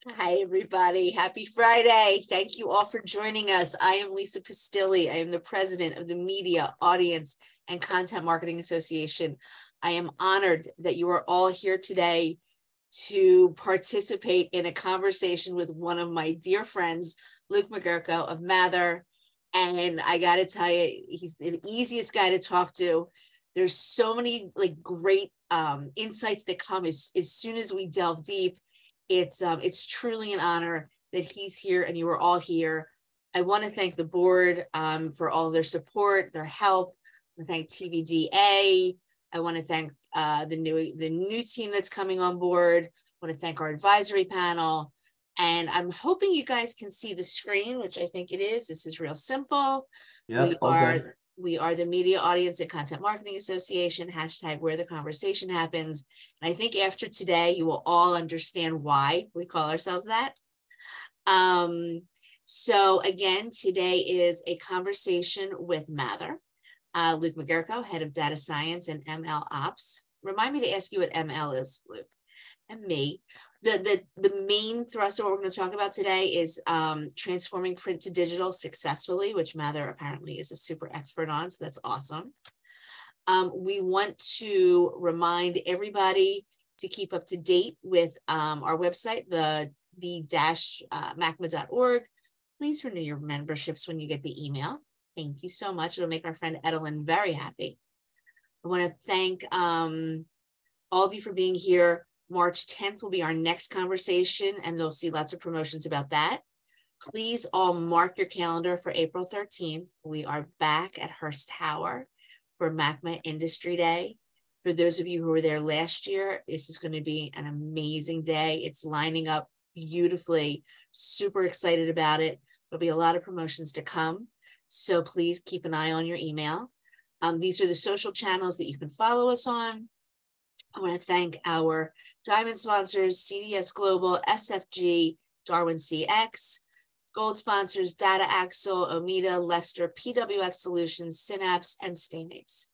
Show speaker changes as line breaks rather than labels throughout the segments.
Hi, everybody. Happy Friday. Thank you all for joining us. I am Lisa Pistilli. I am the president of the Media, Audience, and Content Marketing Association. I am honored that you are all here today to participate in a conversation with one of my dear friends, Luke Magerko of Mather. And I got to tell you, he's the easiest guy to talk to. There's so many great insights that come as soon as we delve deep. It's truly an honor that he's here and you are all here. I want to thank the board for all of their support, their help. I want to thank TVDA. I want to thank the new team that's coming on board. I want to thank our advisory panel. And I'm hoping you guys can see the screen, which I think it is. This is real simple.
Yeah,
We are the Media, Audience, and Content Marketing Association, # where the conversation happens. And I think after today, you will all understand why we call ourselves that. So again, today is a conversation with Mather. Luke Magerko, head of data science and ML ops. Remind me to ask you what ML is, Luke. And me. The main thrust of what we're going to talk about today is transforming print to digital successfully, which Mather apparently is a super expert on, so that's awesome. We want to remind everybody to keep up to date with our website, the-macma.org. Please renew your memberships when you get the email. Thank you so much. It'll make our friend Edelyn very happy. I want to thank all of you for being here. March 10th will be our next conversation, and you'll see lots of promotions about that. Please all mark your calendar for April 13th. We are back at Hearst Tower for MACMA Industry Day. For those of you who were there last year, this is going to be an amazing day. It's lining up beautifully. Super excited about it. There'll be a lot of promotions to come. So please keep an eye on your email. These are the social channels that you can follow us on. I want to thank our diamond sponsors, CDS Global, SFG, Darwin CX, gold sponsors, Data Axle, Omida, Lester, PWX Solutions, Synapse, and Staymates.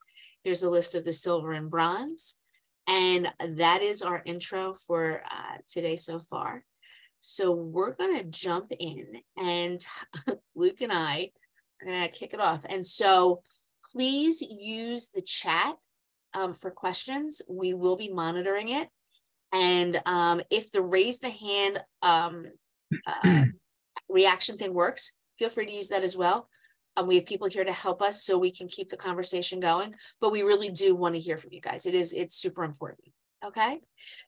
Here's a list of the silver and bronze. And that is our intro for today so far. So we're going to jump in, and Luke and I are going to kick it off. And so please use the chat for questions. We will be monitoring it. And if the raise the hand reaction thing works, feel free to use that as well. We have people here to help us so we can keep the conversation going, but we really do want to hear from you guys. It's super important. Okay.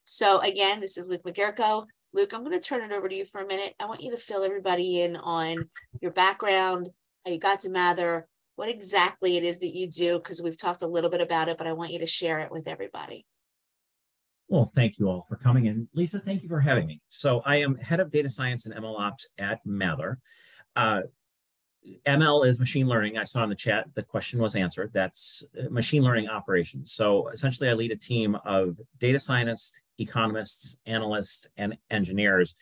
So again, this is Luke Magerko. Luke, I'm going to turn it over to you for a minute. I want you to fill everybody in on your background, how you got to Mather, what exactly it is that you do, because we've talked a little bit about it, but I want you to share it with everybody.
Well, thank you all for coming in. Lisa, thank you for having me. So I am head of data science and ML ops at Mather. ML is machine learning. I saw in the chat, the question was answered. That's machine learning operations. So essentially I lead a team of data scientists, economists, analysts, and engineers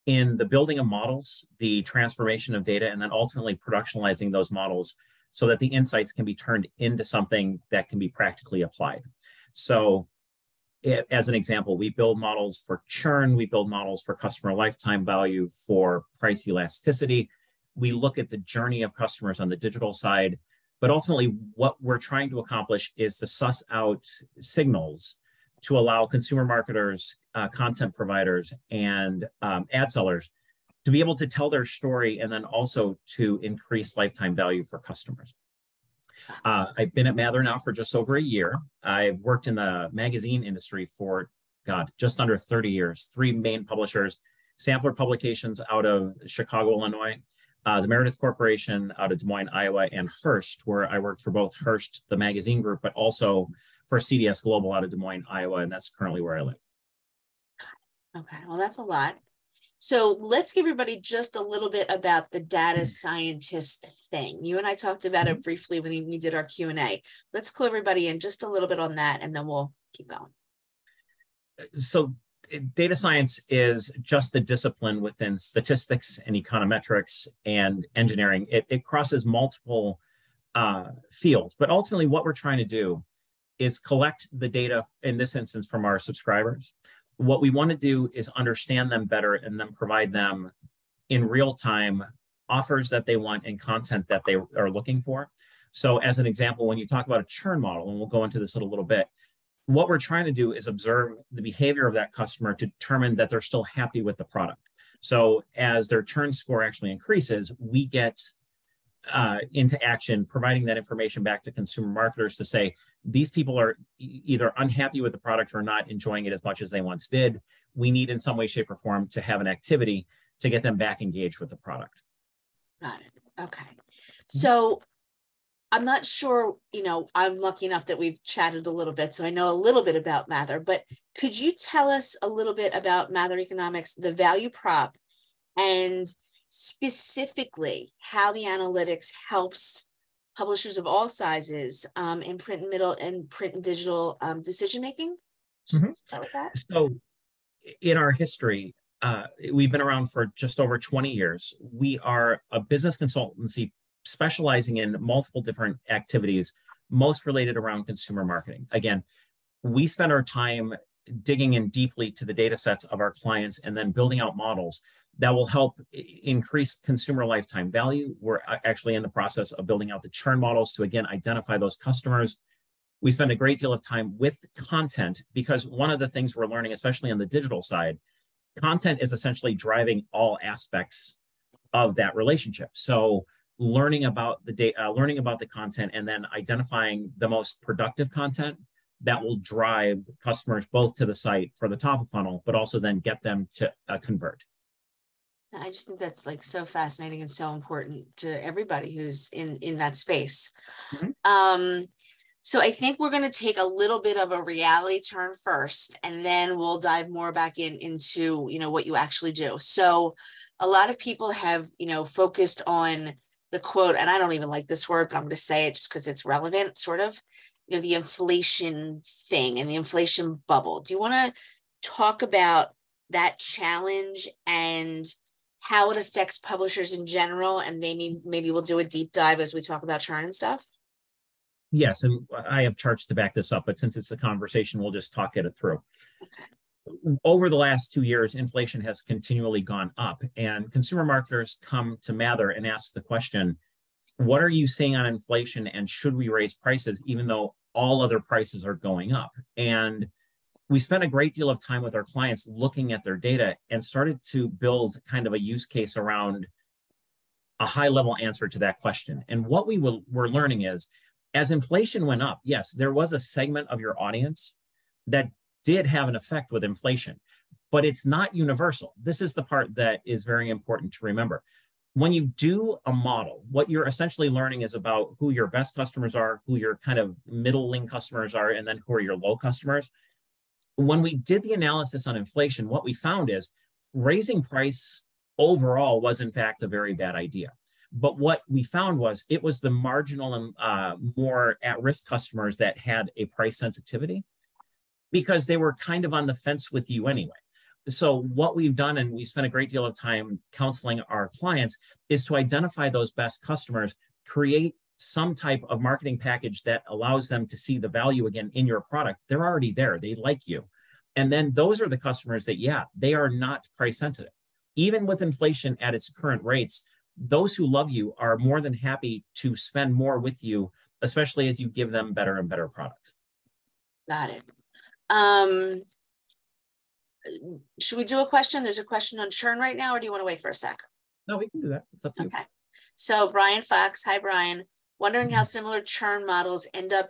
in the building of models, the transformation of data, and then ultimately productionalizing those models so that the insights can be turned into something that can be practically applied. So as an example, we build models for churn, we build models for customer lifetime value, for price elasticity. We look at the journey of customers on the digital side, but ultimately what we're trying to accomplish is to suss out signals to allow consumer marketers, content providers, and ad sellers to be able to tell their story and then also to increase lifetime value for customers. I've been at Mather now for just over a year. I've worked in the magazine industry for, just under 30 years, 3 main publishers, Sampler Publications out of Chicago, Illinois, the Meredith Corporation out of Des Moines, Iowa, and Hearst, where I worked for both Hearst, the magazine group, but also for CDS Global out of Des Moines, Iowa, and that's currently where I live.
Okay, well, that's a lot. So let's give everybody just a little bit about the data scientist thing. You and I talked about it briefly when we did our Q&A. Let's clue everybody in just a little bit on that, and then we'll keep going.
So data science is just a discipline within statistics and econometrics and engineering. It crosses multiple fields, but ultimately what we're trying to do is collect the data, in this instance, from our subscribers. What we want to do is understand them better and then provide them in real time offers that they want and content that they are looking for. So as an example, when you talk about a churn model, and we'll go into this in a little bit, what we're trying to do is observe the behavior of that customer to determine that they're still happy with the product. So as their churn score actually increases, we get into action, providing that information back to consumer marketers to say, these people are either unhappy with the product or not enjoying it as much as they once did. We need in some way, shape, or form to have an activity to get them back engaged with the product.
Got it. Okay. So I'm not sure, I'm lucky enough that we've chatted a little bit, so I know a little bit about Mather, but could you tell us a little bit about Mather Economics, the value prop, and specifically how the analytics helps publishers of all sizes in print and digital decision-making? Start with that.
So in our history, we've been around for just over 20 years. We are a business consultancy specializing in multiple different activities, most related around consumer marketing. Again, we spend our time digging in deeply to the data sets of our clients and then building out models that will help increase consumer lifetime value. We're actually in the process of building out the churn models to, again, identify those customers. We spend a great deal of time with content because one of the things we're learning, especially on the digital side, content is essentially driving all aspects of that relationship. So learning about the data, learning about the content, and then identifying the most productive content that will drive customers both to the site for the top of funnel, but also then get them to convert.
I just think that's like so fascinating and so important to everybody who's in that space. So I think we're going to take a little bit of a reality turn first, and then we'll dive more back into what you actually do. So a lot of people have focused on the quote, and I don't even like this word, but I'm going to say it just because it's relevant, sort of, the inflation thing and the inflation bubble. Do you want to talk about that challenge and how it affects publishers in general? And maybe we'll do a deep dive as we talk about churn and stuff.
Yes, and I have charts to back this up, but since it's a conversation, we'll just talk it through.
Okay.
Over the last 2 years, inflation has continually gone up, and consumer marketers come to Mather and ask the question, what are you seeing on inflation, and should we raise prices even though all other prices are going up? And we spent a great deal of time with our clients looking at their data and started to build kind of a use case around a high-level answer to that question. And what we're learning is, as inflation went up, yes, there was a segment of your audience that did have an effect with inflation, but it's not universal. This is the part that is very important to remember. When you do a model, what you're essentially learning is about who your best customers are, who your kind of middling customers are, and then who are your low customers. When we did the analysis on inflation, what we found is raising price overall was in fact a very bad idea. But what we found was it was the marginal and more at-risk customers that had a price sensitivity because they were kind of on the fence with you anyway. So what we've done, and we spent a great deal of time counseling our clients, is to identify those best customers, create some type of marketing package that allows them to see the value again in your product. They're already there. They like you. And then those are the customers that, yeah, they are not price sensitive. Even with inflation at its current rates, those who love you are more than happy to spend more with you, especially as you give them better and better products.
Got it. Should we do a question? There's a question on churn right now, or do you want to wait for a sec?
No, we can do that. It's up to you.
Okay. So Brian Fox, hi Brian, wondering how similar churn models end up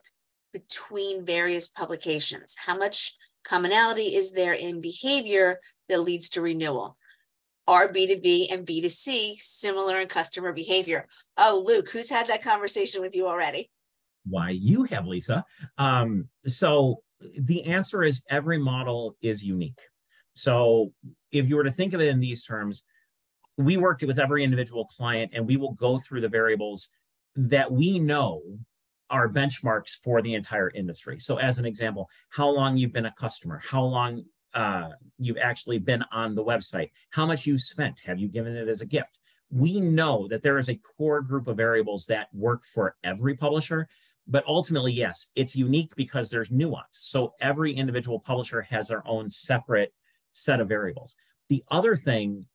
between various publications. How much commonality is there in behavior that leads to renewal? Are B2B and B2C similar in customer behavior? Oh, Luke, who's had that conversation with you already?
Why, you have, Lisa. So the answer is every model is unique. So if you were to think of it in these terms, we work with every individual client and we will go through the variables that we know are benchmarks for the entire industry. So as an example, how long you've been a customer, how long you've actually been on the website, how much you spent, have you given it as a gift? We know that there is a core group of variables that work for every publisher, but ultimately, yes, it's unique because there's nuance. So every individual publisher has their own separate set of variables. The other thing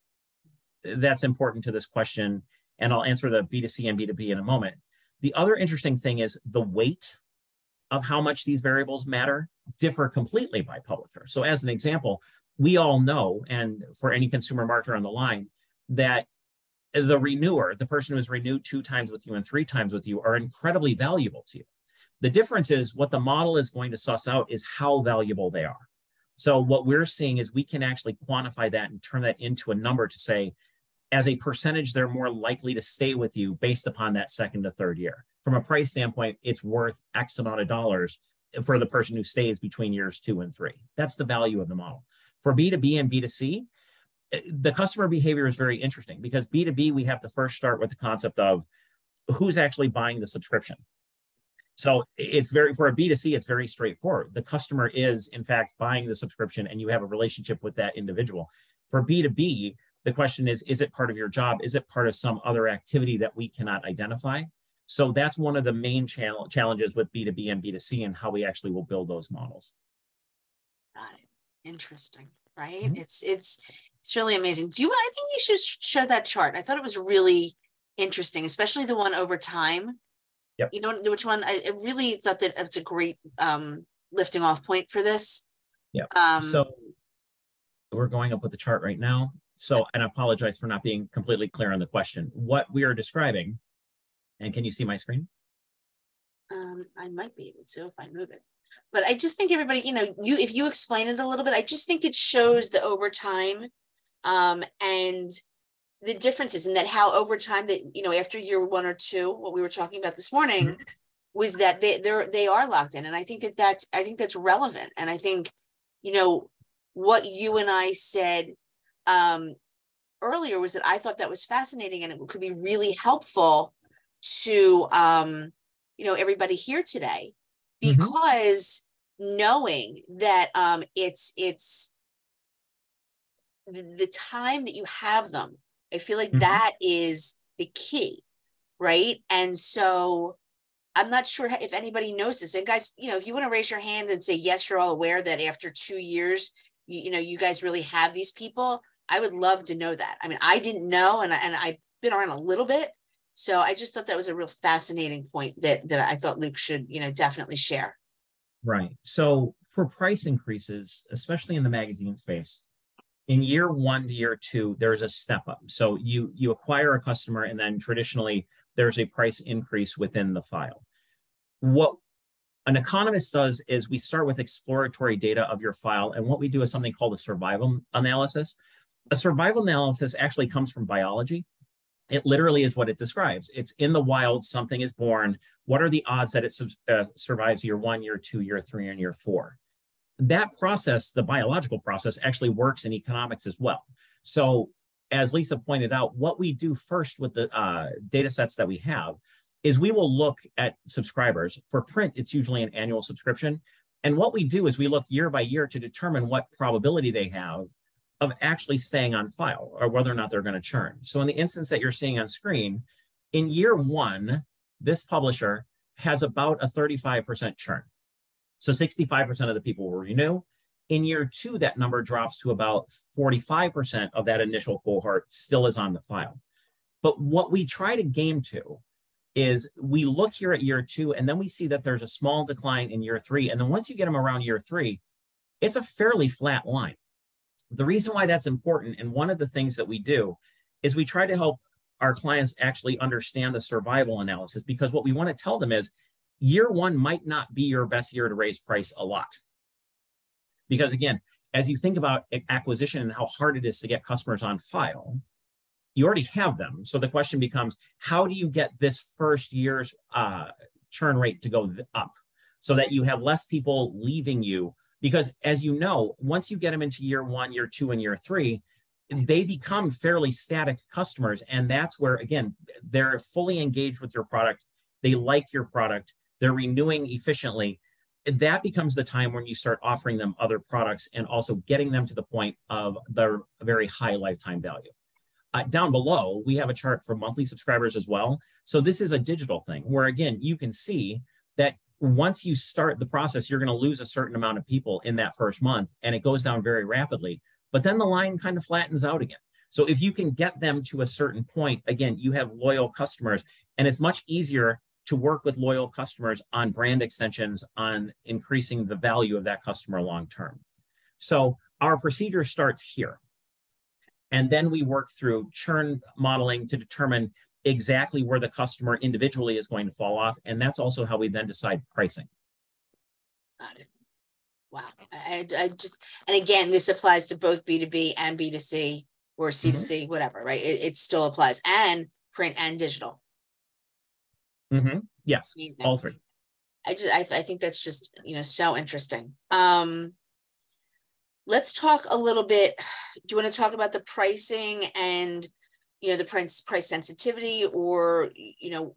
that's important to this question, and I'll answer the B2C and B2B in a moment. The other interesting thing is the weight of how much these variables matter differ completely by publisher. So as an example, we all know, and for any consumer marketer on the line, that the renewer, the person who has renewed 2 times with you and 3 times with you, are incredibly valuable to you. The difference is what the model is going to suss out is how valuable they are. So what we're seeing is we can actually quantify that and turn that into a number to say, as a percentage, they're more likely to stay with you based upon that 2nd to 3rd year. From a price standpoint, it's worth X amount of dollars for the person who stays between years 2 and 3. That's the value of the model. For B2B and B2C, the customer behavior is very interesting because B2B, we have to first start with the concept of who's actually buying the subscription. So it's for a B2C, it's very straightforward. The customer is, in fact, buying the subscription and you have a relationship with that individual. For B2B, the question is it part of your job? Is it part of some other activity that we cannot identify? So that's one of the main challenges with B2B and B2C and how we actually will build those models.
Got it. Interesting, right? Mm-hmm. It's really amazing. I think you should show that chart. I thought it was really interesting, especially the one over time.
Yep.
You know which one? I really thought that it's a great lifting off point for this.
Yeah. So we're going up with the chart right now. So, and I apologize for not being completely clear on the question. What we are describing, and can you see my screen?
I might be able to if I move it. But I just think everybody, if you explain it a little bit, I just think it shows the over time and the differences, and that how over time that, after year 1 or 2, what we were talking about this morning, mm-hmm. was that they are locked in. And I think that's relevant. And I think, what you and I said earlier was that I thought that was fascinating and it could be really helpful to, everybody here today, because mm-hmm. knowing that it's the time that you have them, I feel like mm-hmm. that is the key, right? And so I'm not sure if anybody knows this. And guys, if you want to raise your hand and say, yes, you're all aware that after 2 years, you guys really have these people, I would love to know that. I mean, I didn't know, and I've been around a little bit. So I just thought that was a real fascinating point that I thought Luke should, definitely share.
Right. So for price increases, especially in the magazine space, in year 1 to year 2, there's a step up. So you acquire a customer, and then traditionally there's a price increase within the file. What an economist does is we start with exploratory data of your file, and what we do is something called a survival analysis. A survival analysis actually comes from biology. It literally is what it describes. It's in the wild, something is born. What are the odds that it survives year 1, year 2, year 3, and year 4? That process, the biological process, actually works in economics as well. So as Lisa pointed out, what we do first with the data sets that we have is we will look at subscribers. For print, it's usually an annual subscription. And what we do is we look year by year to determine what probability they have of actually staying on file or whether or not they're going to churn. So in the instance that you're seeing on screen, in year 1, this publisher has about a 35% churn. So 65% of the people will renew. In year 2, that number drops to about 45% of that initial cohort still is on the file. But what we try to game to is we look here at year 2, and then we see that there's a small decline in year 3. And then once you get them around year 3, it's a fairly flat line. The reason why that's important, and one of the things that we do, is we try to help our clients actually understand the survival analysis, because what we want to tell them is year 1 might not be your best year to raise price a lot. Because again, as you think about acquisition and how hard it is to get customers on file, you already have them. So the question becomes, how do you get this first year's churn rate to go up so that you have less people leaving you? Because as you know, once you get them into year 1, year 2, and year 3, they become fairly static customers. And that's where, again, they're fully engaged with your product. They like your product. They're renewing efficiently. That becomes the time when you start offering them other products and also getting them to the point of their very high lifetime value. Down below, we have a chart for monthly subscribers as well. So this is a digital thing where, again, you can see that once you start the process, you're going to lose a certain amount of people in that first month, and it goes down very rapidly. but then the line kind of flattens out again. So if you can get them to a certain point, again, you have loyal customers, and it's much easier to work with loyal customers on brand extensions, on increasing the value of that customer long-term. So our procedure starts here. And then we work through churn modeling to determine exactly where the customer individually is going to fall off. And that's also how we then decide pricing.
Got it. Wow. I just, and again, this applies to both B2B and B2C or C2C, whatever, right? It still applies, and print and digital.
Yes, all three.
I think that's just, so interesting. Let's talk a little bit. Do you want to talk about the pricing and, the price sensitivity, or,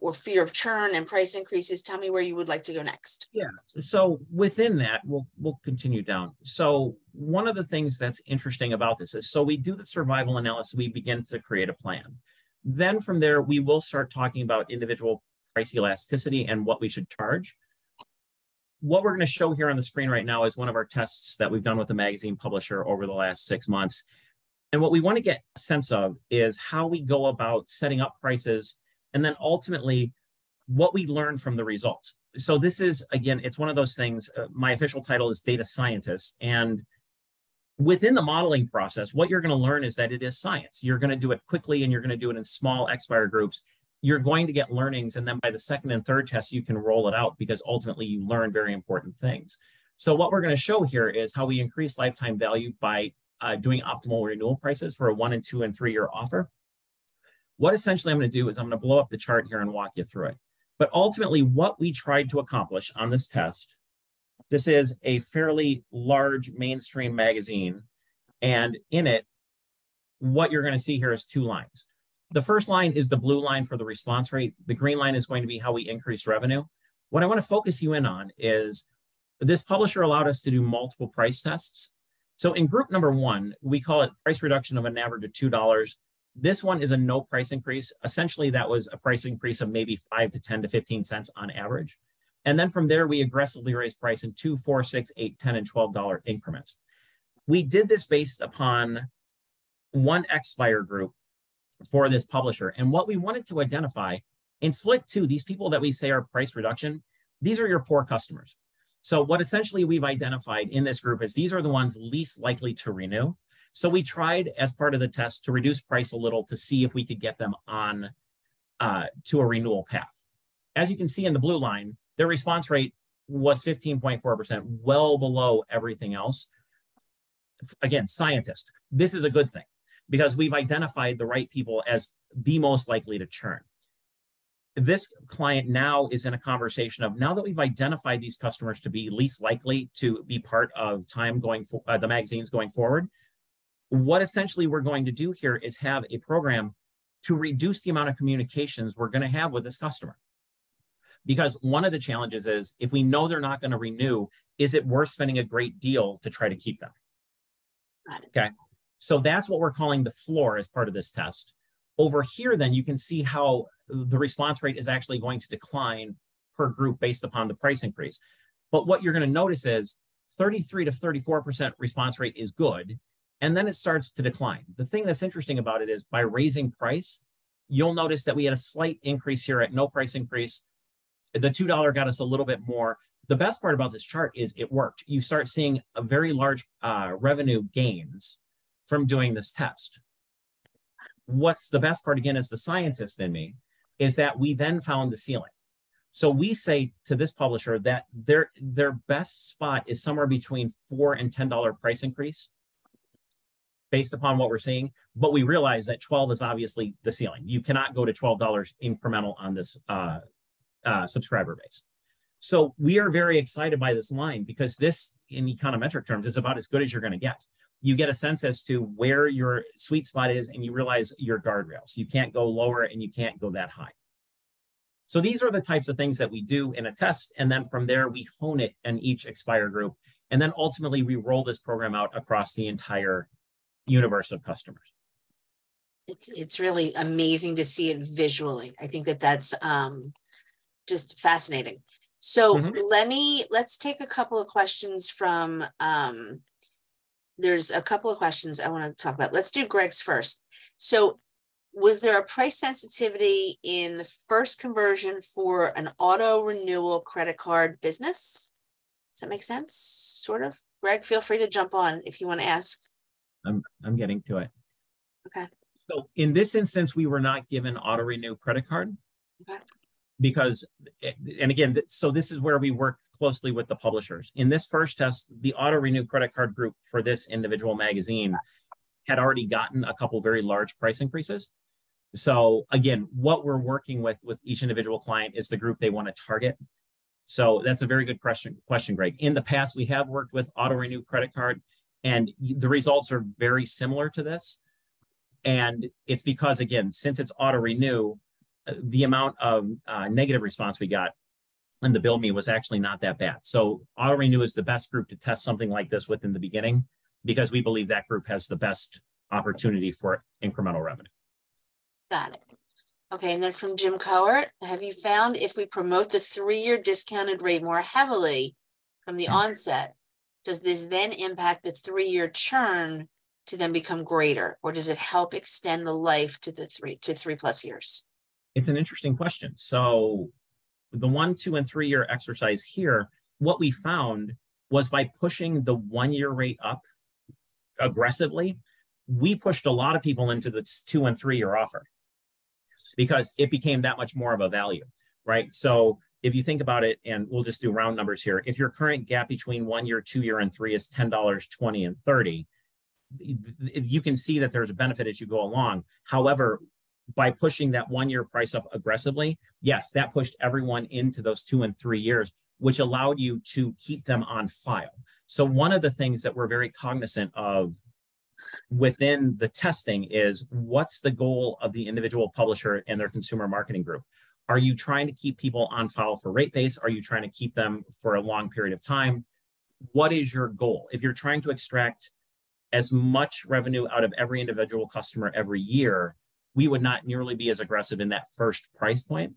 or fear of churn and price increases? Tell me where you would like to go next.
Yeah. So within that, we'll continue down. So one of the things that's interesting about this is, so we do the survival analysis, we begin to create a plan. Then from there, we will start talking about individual price elasticity and what we should charge. What we're going to show here on the screen right now is one of our tests that we've done with a magazine publisher over the last 6 months. And what we want to get a sense of is how we go about setting up prices, and then ultimately what we learn from the results. So this is, again, it's one of those things, my official title is data scientist. And within the modeling process, what you're going to learn is that it is science. You're going to do it quickly, and you're going to do it in small expire groups. You're going to get learnings, and then by the second and third test, you can roll it out, because ultimately you learn very important things. So what we're going to show here is how we increase lifetime value by doing optimal renewal prices for a 1-, 2-, and 3-year offer. What essentially I'm going to do is I'm going to blow up the chart here and walk you through it. But ultimately, what we tried to accomplish on this test, this is a fairly large mainstream magazine, and in it, what you're going to see here is 2 lines. The first line is the blue line for the response rate. The green line is going to be how we increase revenue. What I want to focus you in on is this publisher allowed us to do multiple price tests. So in group number 1, we call it price reduction of an average of $2. This one is a no price increase. Essentially, that was a price increase of maybe 5 to 10 to 15 cents on average. And then from there, we aggressively raised price in $2, $4, $6, $8, $10, and $12 increments. We did this based upon one expire group for this publisher. And what we wanted to identify in split 2, these people that we say are price reduction, these are your poor customers. So what essentially we've identified in this group is these are the ones least likely to renew. So we tried, as part of the test, to reduce price a little to see if we could get them on to a renewal path. As you can see in the blue line, their response rate was 15.4%, well below everything else. Again, scientist, this is a good thing, because we've identified the right people as the most likely to churn. This client now is in a conversation of, now that we've identified these customers to be least likely to be part of the magazines going forward, what essentially we're going to do here is have a program to reduce the amount of communications we're going to have with this customer. Because one of the challenges is, if we know they're not going to renew, is it worth spending a great deal to try to keep them? Okay. So that's what we're calling the floor as part of this test. Over here, then, you can see how the response rate is actually going to decline per group based upon the price increase. But what you're going to notice is 33 to 34% response rate is good, and then it starts to decline. The thing that's interesting about it is, by raising price, you'll notice that we had a slight increase here at no price increase. The $2 got us a little bit more. The best part about this chart is it worked. You start seeing a very large revenue gains from doing this test. What's the best part, again, is the scientist in me, is that we then found the ceiling. So we say to this publisher that their best spot is somewhere between $4 and $10 price increase based upon what we're seeing. But we realize that 12 is obviously the ceiling. You cannot go to $12 incremental on this subscriber base. So we are very excited by this line, because this, in econometric terms, is about as good as you're going to get. You get a sense as to where your sweet spot is, and you realize your guardrails. You can't go lower, and you can't go that high. So these are the types of things that we do in a test, and then from there, we hone it in each expire group, and then ultimately we roll this program out across the entire universe of customers.
It's really amazing to see it visually. I think that's just fascinating. So let's take a couple of questions from there's a couple of questions I want to talk about. Let's do Greg's first. So was there a price sensitivity in the first conversion for an auto renewal credit card business? Does that make sense? Sort of. Greg, feel free to jump on if you want to ask.
I'm getting to it.
Okay.
So in this instance, we were not given auto renew credit card.
Okay.
Because, and again, so this is where we work closely with the publishers. In this first test, the auto renew credit card group for this individual magazine had already gotten a couple very large price increases. So again, what we're working with each individual client is the group they want to target. So that's a very good question, Greg. In the past, we have worked with auto renew credit card, and the results are very similar to this. And it's because, again, since it's auto renew, the amount of negative response we got in the bill me was actually not that bad. So auto renew is the best group to test something like this with in the beginning, because we believe that group has the best opportunity for incremental revenue.
Got it. Okay, and then from Jim Cowart, have you found if we promote the 3-year discounted rate more heavily from the onset, does this then impact the 3-year churn to then become greater, or does it help extend the life to the 3+ years?
It's an interesting question. So the 1, 2, and 3-year exercise here, what we found was by pushing the 1-year rate up aggressively, we pushed a lot of people into the 2 and 3-year offer because it became that much more of a value, right? So if you think about it, and we'll just do round numbers here, if your current gap between 1 year, 2 year, and 3 is $10, $20, and $30, you can see that there's a benefit as you go along. However, by pushing that 1-year price up aggressively, yes, that pushed everyone into those 2 and 3 years, which allowed you to keep them on file. So one of the things that we're very cognizant of within the testing is what's the goal of the individual publisher and their consumer marketing group? Are you trying to keep people on file for rate base? Are you trying to keep them for a long period of time? What is your goal? If you're trying to extract as much revenue out of every individual customer every year, we would not nearly be as aggressive in that first price point.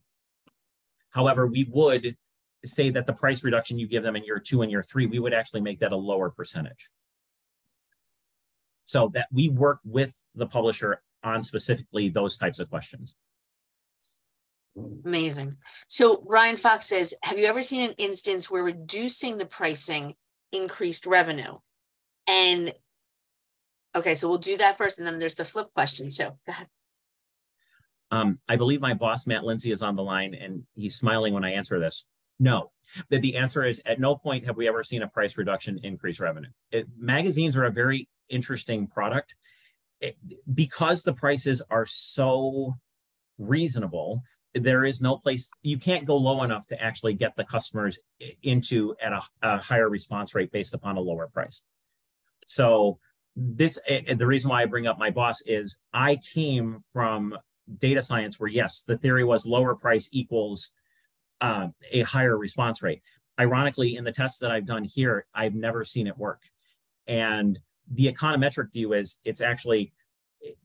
However, we would say that the price reduction you give them in year 2 and year 3, we would actually make that a lower percentage. So that we work with the publisher on specifically those types of questions.
Amazing. So Ryan Fox says, have you ever seen an instance where reducing the pricing increased revenue? And okay, so we'll do that first, and then there's the flip question. So go ahead.
I believe my boss, Matt Lindsay, is on the line, and he's smiling when I answer this. No, that the answer is at no point have we ever seen a price reduction increase revenue. Magazines are a very interesting product. Because the prices are so reasonable, there is no place, you can't go low enough to actually get the customers into at a higher response rate based upon a lower price. So this, the reason why I bring up my boss is I came from data science where, yes, the theory was lower price equals a higher response rate. Ironically, in the tests that I've done here, I've never seen it work. And the econometric view is it's actually,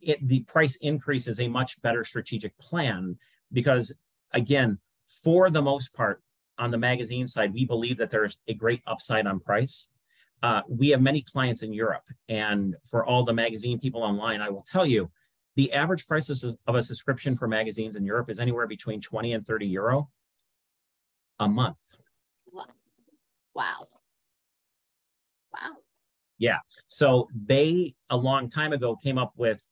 the price increase is a much better strategic plan because, again, for the most part, on the magazine side, we believe that there's a great upside on price. We have many clients in Europe, and for all the magazine people online, I will tell you, the average price of a subscription for magazines in Europe is anywhere between 20 and 30 euro a month.
Wow. Wow.
Yeah. So they, a long time ago, came up with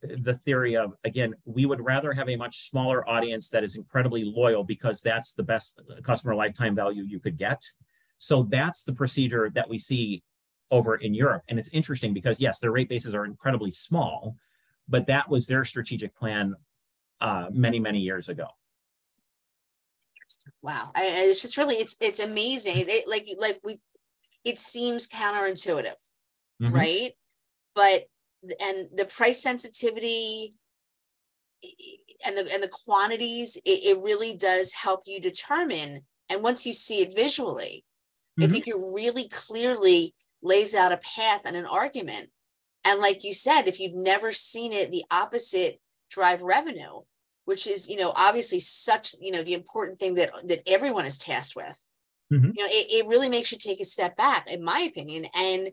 the theory of, again, we would rather have a much smaller audience that is incredibly loyal because that's the best customer lifetime value you could get. So that's the procedure that we see over in Europe. And it's interesting because, yes, their rate bases are incredibly small, but that was their strategic plan many, many years ago.
Wow. It's just really, it's amazing. It seems counterintuitive, right? But, and the price sensitivity and the quantities, it really does help you determine. And once you see it visually, I think it really clearly lays out a path and an argument. And like you said, if you've never seen it, the opposite drive revenue, which is, obviously such, the important thing that everyone is tasked with. It really makes you take a step back, in my opinion. And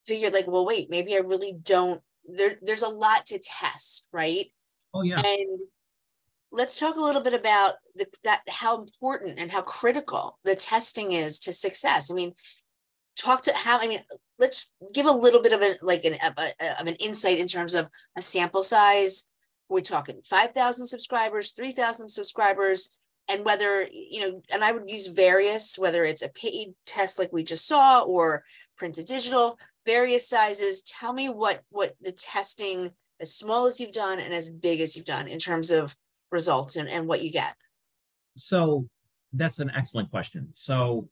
figured like, well, wait, maybe I really don't, there's a lot to test, right?
Oh yeah.
And let's talk a little bit about how important and how critical the testing is to success. I mean, let's give a little bit of an insight in terms of a sample size. We're talking 5,000 subscribers, 3,000 subscribers, and whether, and I would use various, whether it's a paid test like we just saw or print to digital, various sizes. Tell me what the testing, as small as you've done and as big as you've done, in terms of results and what you get.
So that's an excellent question. So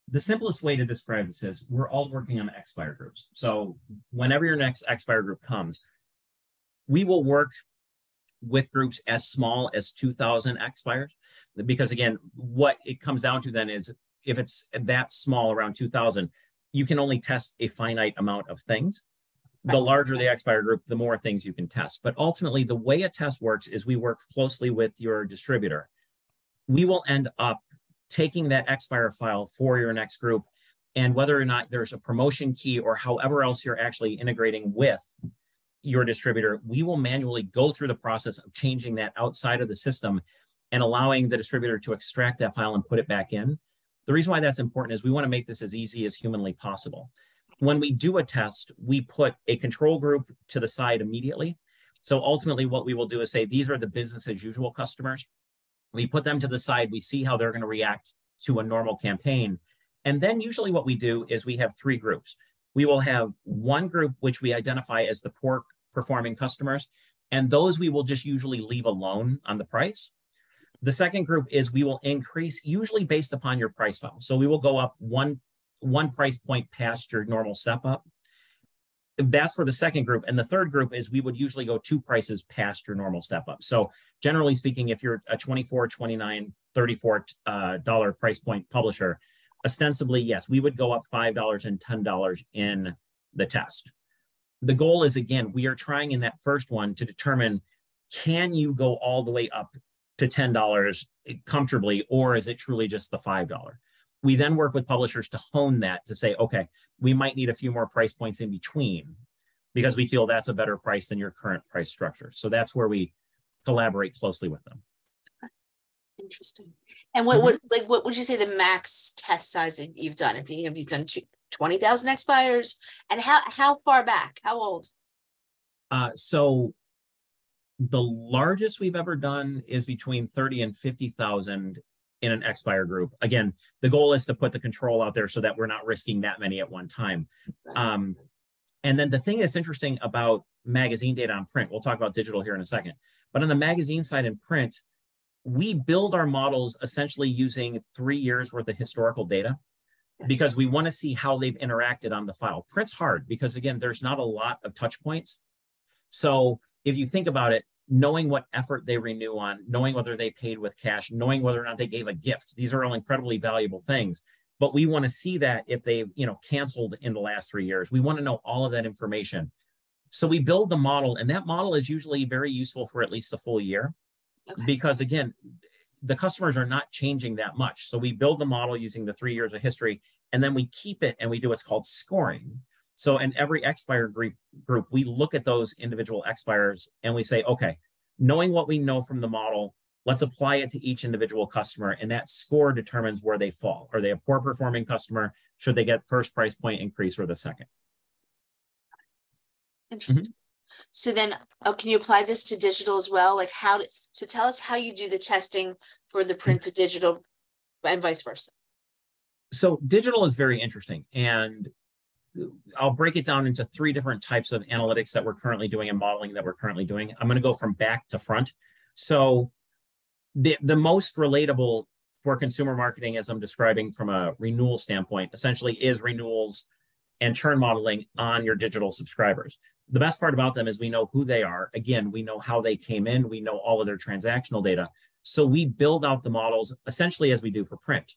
the simplest way to describe this is we're all working on expire groups. So whenever your next expire group comes, we will work with groups as small as 2,000 expires, because again, what it comes down to then is if it's that small, around 2,000, you can only test a finite amount of things. The larger the expire group, the more things you can test. But ultimately, the way a test works is we work closely with your distributor. We will end up taking that expire file for your next group, and whether or not there's a promotion key or however else you're actually integrating with your distributor, we will manually go through the process of changing that outside of the system and allowing the distributor to extract that file and put it back in. The reason why that's important is we want to make this as easy as humanly possible. When we do a test, we put a control group to the side immediately. So ultimately what we will do is say, these are the business as usual customers. We put them to the side. We see how they're going to react to a normal campaign. And then usually what we do is we have three groups. We will have one group which we identify as the poor performing customers, and those we will just usually leave alone on the price. The second group is we will increase, usually based upon your price file. So we will go up one price point past your normal step up. That's for the second group. And the third group is we would usually go 2 prices past your normal step up. So generally speaking, if you're a $24, $29, $34 price point publisher, ostensibly, yes, we would go up $5 and $10 in the test. The goal is, again, we are trying in that first one to determine, can you go all the way up to $10 comfortably, or is it truly just the $5? We then work with publishers to hone that to say, okay, we might need a few more price points in between because we feel that's a better price than your current price structure. So that's where we collaborate closely with them.
Interesting. And what would you say the max test size that you've done? If you've done 20,000 expires, and how far back? How old?
So the largest we've ever done is between 30 and 50,000 in an expire group. Again, the goal is to put the control out there so that we're not risking that many at one time. Right. And then the thing that's interesting about magazine data on print, we'll talk about digital here in a second, but on the magazine side in print, we build our models essentially using 3 years worth of historical data because we want to see how they've interacted on the file. Print's hard because, again, there's not a lot of touch points. So if you think about it, knowing what effort they renew on, knowing whether they paid with cash, knowing whether or not they gave a gift, these are all incredibly valuable things. But we want to see that if they've canceled in the last 3 years. We want to know all of that information. So we build the model, and that model is usually very useful for at least a full year. Okay. Because again, the customers are not changing that much. So we build the model using the 3 years of history, and then we keep it and we do what's called scoring. So in every expire group, we look at those individual expires and we say, okay, knowing what we know from the model, let's apply it to each individual customer. And that score determines where they fall. Are they a poor performing customer? Should they get first price point increase or the second?
Interesting. Mm-hmm. So then, can you apply this to digital as well? Like so tell us how you do the testing for the print to digital and vice versa.
So digital is very interesting. And I'll break it down into 3 different types of analytics that we're currently doing and modeling that we're currently doing. I'm going to go from back to front. So the most relatable for consumer marketing, as I'm describing from a renewal standpoint, essentially is renewals and churn modeling on your digital subscribers. The best part about them is we know who they are. Again, we know how they came in. We know all of their transactional data. So we build out the models essentially as we do for print.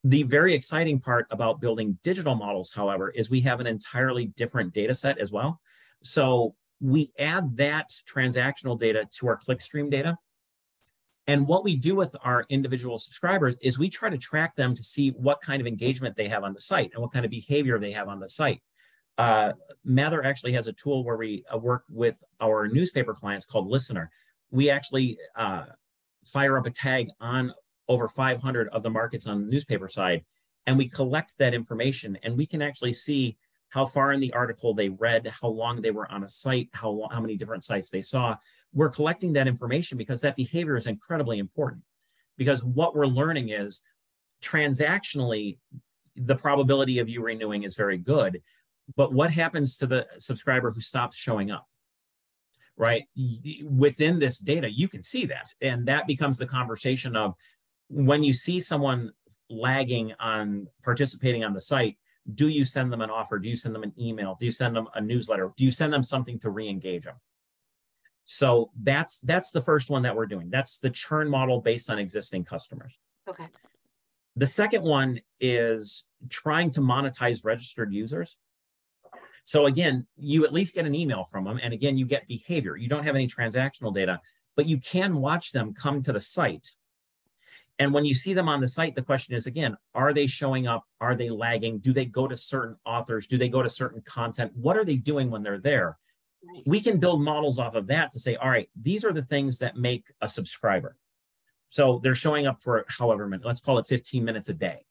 The very exciting part about building digital models, however, is we have an entirely different data set as well. So we add that transactional data to our clickstream data. And what we do with our individual subscribers is we try to track them to see what kind of engagement they have on the site and what kind of behavior they have on the site. Mather actually has a tool where we work with our newspaper clients called Listener. We actually fire up a tag on over 500 of the markets on the newspaper side, and we collect that information, and we can actually see how far in the article they read, how long they were on a site, how many different sites they saw. We're collecting that information because that behavior is incredibly important. Because what we're learning is transactionally, the probability of you renewing is very good. But what happens to the subscriber who stops showing up, right? Within this data, you can see that. And that becomes the conversation of when you see someone lagging on participating on the site, do you send them an offer? Do you send them an email? Do you send them a newsletter? Do you send them something to re-engage them? So that's the first one that we're doing. That's the churn model based on existing customers.
Okay.
The second one is trying to monetize registered users. So again, you at least get an email from them. And again, you get behavior. You don't have any transactional data, but you can watch them come to the site. And when you see them on the site, the question is, again, are they showing up? Are they lagging? Do they go to certain authors? Do they go to certain content? What are they doing when they're there?
Right.
We can build models off of that to say, all right, these are the things that make a subscriber. So they're showing up for however many, let's call it 15 minutes a day,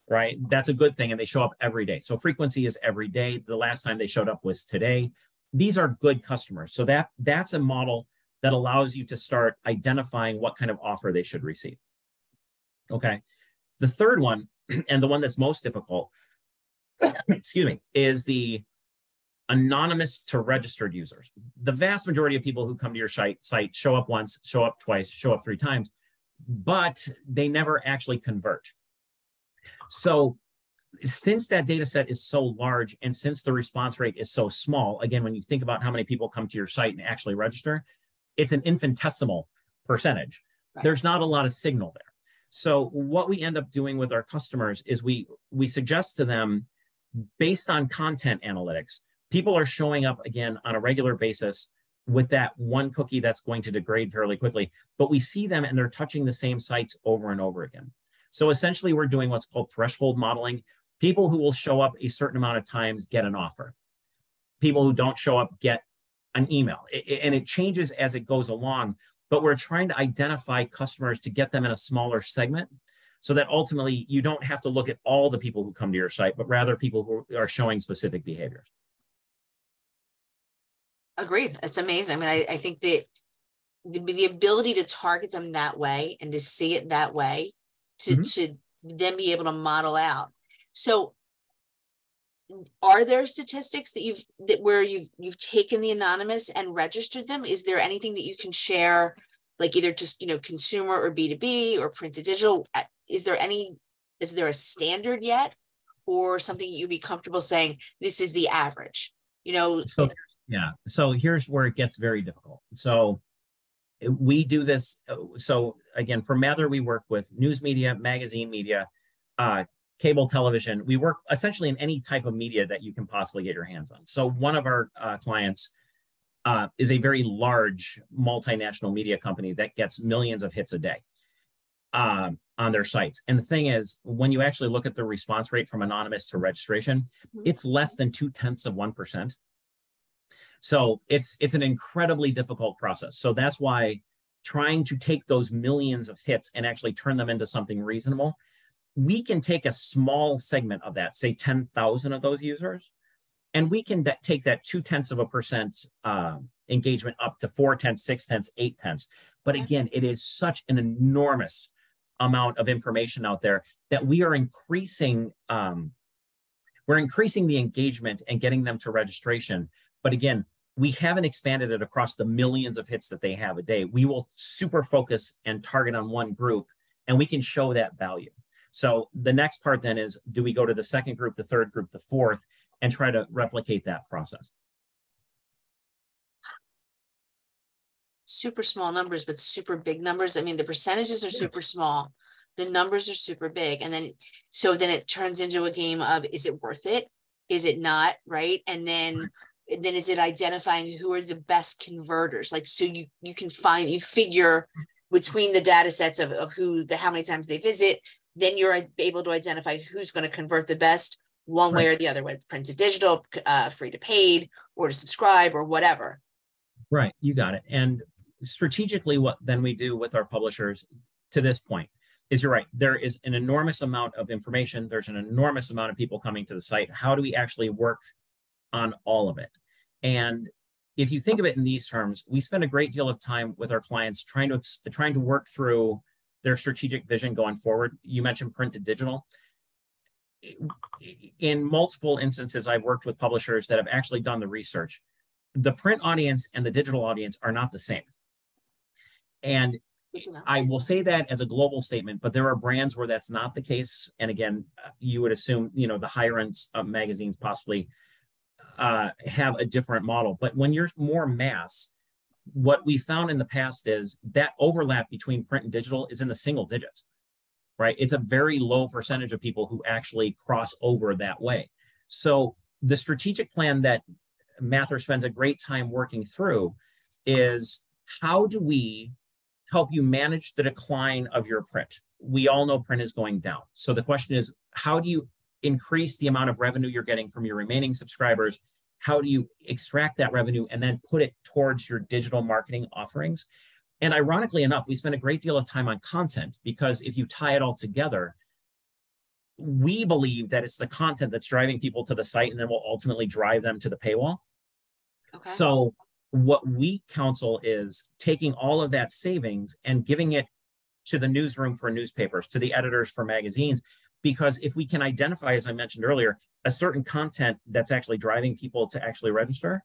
right? That's a good thing. And they show up every day. So frequency is every day. The last time they showed up was today. These are good customers. So that's a model that allows you to start identifying what kind of offer they should receive. Okay. The third one, and the one that's most difficult, excuse me, is the anonymous to registered users. The vast majority of people who come to your site show up once, show up twice, show up 3 times, but they never actually convert. So since that data set is so large and since the response rate is so small, again, when you think about how many people come to your site and actually register, it's an infinitesimal percentage.
Right.
There's not a lot of signal there. So what we end up doing with our customers is we suggest to them, based on content analytics, people are showing up again on a regular basis with that one cookie that's going to degrade fairly quickly, but we see them and they're touching the same sites over and over again. So essentially we're doing what's called threshold modeling. People who will show up a certain amount of times get an offer. People who don't show up get an email, and it changes as it goes along. But we're trying to identify customers to get them in a smaller segment so that ultimately you don't have to look at all the people who come to your site, but rather people who are showing specific behaviors.
Agreed. It's amazing. I mean, I think that the ability to target them that way and to see it that way to then be able to model out. So are there statistics that where you've taken the anonymous and registered them? Is there anything that you can share, like either just, consumer or B2B or print to digital? Is there a standard yet, or something you'd be comfortable saying this is the average?
So here's where it gets very difficult. So we do this. So again, for Mather, we work with news media, magazine media, cable television. We work essentially in any type of media that you can possibly get your hands on. So one of our clients is a very large multinational media company that gets millions of hits a day on their sites. And the thing is, when you actually look at the response rate from anonymous to registration, it's less than 0.2%. So it's an incredibly difficult process. So that's why trying to take those millions of hits and actually turn them into something reasonable, we can take a small segment of that, say 10,000 of those users, and we can take that 0.2% engagement up to 0.4, 0.6, 0.8. But again, it is such an enormous amount of information out there that we are increasing. We're increasing the engagement and getting them to registration. But again, we haven't expanded it across the millions of hits that they have a day. We will super focus and target on one group, and we can show that value. So the next part then is, do we go to the second group, the third group, the fourth, and try to replicate that process?
Super small numbers, but super big numbers. I mean, the percentages are super small. The numbers are super big. And then it turns into a game of, is it worth it? Is it not? Right. And then is it identifying who are the best converters? Like, so you can figure between the data sets of how many times they visit, then you're able to identify who's going to convert the best, one way or the other, whether print to digital, free to paid, or to subscribe or whatever.
Right, you got it. And strategically, what then we do with our publishers to this point is, you're right, there is an enormous amount of information. There's an enormous amount of people coming to the site. How do we actually work on all of it? And if you think of it in these terms, we spend a great deal of time with our clients trying to work through their strategic vision going forward. You mentioned print to digital. In multiple instances, I've worked with publishers that have actually done the research. The print audience and the digital audience are not the same. And I will say that as a global statement, but there are brands where that's not the case. And again, you would assume, the higher end magazines possibly have a different model. But when you're more mass, what we found in the past is that overlap between print and digital is in the single digits, right? It's a very low percentage of people who actually cross over that way. So the strategic plan that Mather spends a great time working through is, how do we help you manage the decline of your print? We all know print is going down. So the question is, how do you increase the amount of revenue you're getting from your remaining subscribers? How do you extract that revenue and then put it towards your digital marketing offerings? And ironically enough, we spend a great deal of time on content, because if you tie it all together, we believe that it's the content that's driving people to the site and then will ultimately drive them to the paywall. Okay. So what we counsel is taking all of that savings and giving it to the newsroom for newspapers, to the editors for magazines, because if we can identify, as I mentioned earlier, a certain content that's actually driving people to actually register,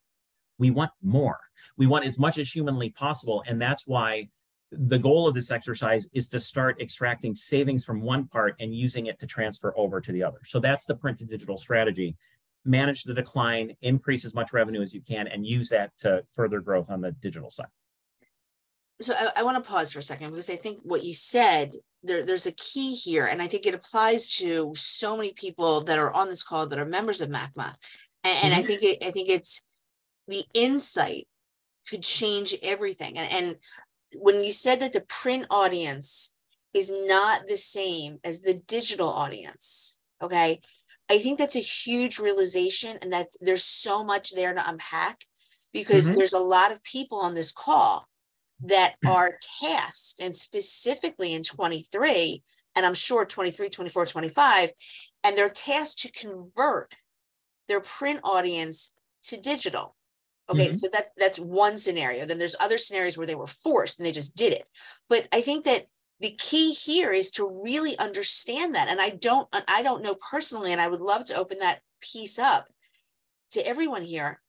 we want more. We want as much as humanly possible. And that's why the goal of this exercise is to start extracting savings from one part and using it to transfer over to the other. So that's the print to digital strategy. Manage the decline, increase as much revenue as you can, and use that to further growth on the digital side.
So I want to pause for a second, because I think what you said, there's a key here, and I think it applies to so many people that are on this call that are members of MACMA. And I think it's the insight could change everything. And when you said that the print audience is not the same as the digital audience, okay, I think that's a huge realization, and that there's so much there to unpack, because there's a lot of people on this call that are tasked, and specifically in 23, and I'm sure 23, 24, 25, and they're tasked to convert their print audience to digital. Okay, so that's one scenario. Then there's other scenarios where they were forced and they just did it. But I think that the key here is to really understand that. And I don't know personally, and I would love to open that piece up to everyone here.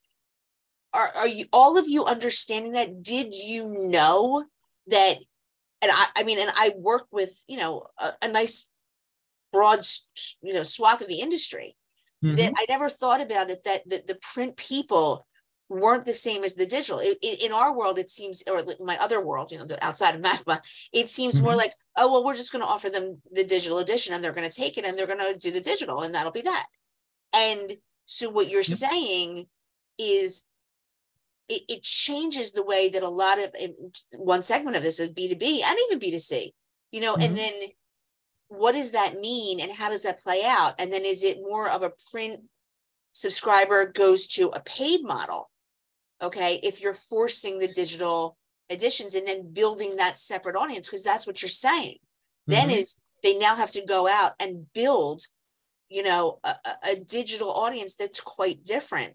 Are you, all of you, understanding that? Did you know that? And I work with, a nice broad, swath of the industry, that I never thought about it, that the print people weren't the same as the digital. In our world, it seems, or my other world, outside of MACMA, it seems more like, oh, well, we're just going to offer them the digital edition, and they're going to take it, and they're going to do the digital, and that'll be that. And so what you're saying is, it changes the way that a lot of, one segment of this is B2B and even B2C, and then what does that mean, and how does that play out? And then is it more of a print subscriber goes to a paid model? Okay, if you're forcing the digital editions and then building that separate audience, because that's what you're saying, then is they now have to go out and build, a digital audience that's quite different.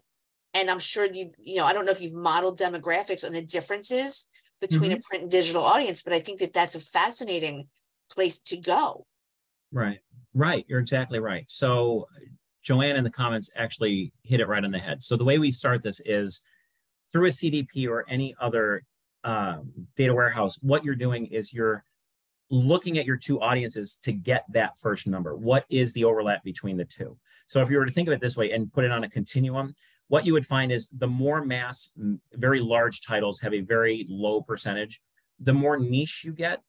And I'm sure I don't know if you've modeled demographics on the differences between a print and digital audience, but I think that that's a fascinating place to go.
Right. You're exactly right. So Joanne in the comments actually hit it right on the head. So the way we start this is through a CDP or any other data warehouse. What you're doing is you're looking at your two audiences to get that first number. What is the overlap between the two? So if you were to think of it this way and put it on a continuum, what you would find is the more mass, very large titles have a very low percentage. The more niche you get,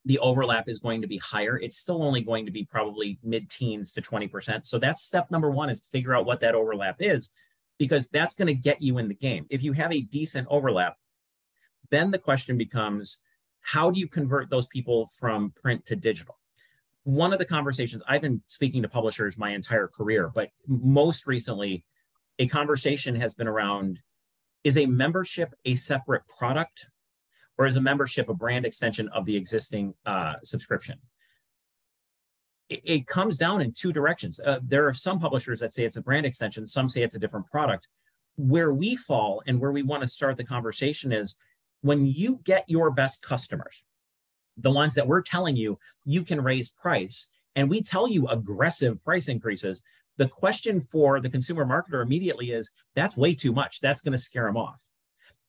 the overlap is going to be higher. It's still only going to be probably mid-teens to 20%. So that's step number one, is to figure out what that overlap is, because that's going to get you in the game. If you have a decent overlap, then the question becomes, how do you convert those people from print to digital? one of the conversations, I've been speaking to publishers my entire career, but most recently, a conversation has been around, is a membership a separate product, or is a membership a brand extension of the existing subscription? It comes down in two directions. There are some publishers that say it's a brand extension, some say it's a different product. Where we fall and where we want to start the conversation is when you get your best customers, the ones that we're telling you can raise price, and we tell you aggressive price increases, the question for the consumer marketer immediately is, that's way too much. That's going to scare them off.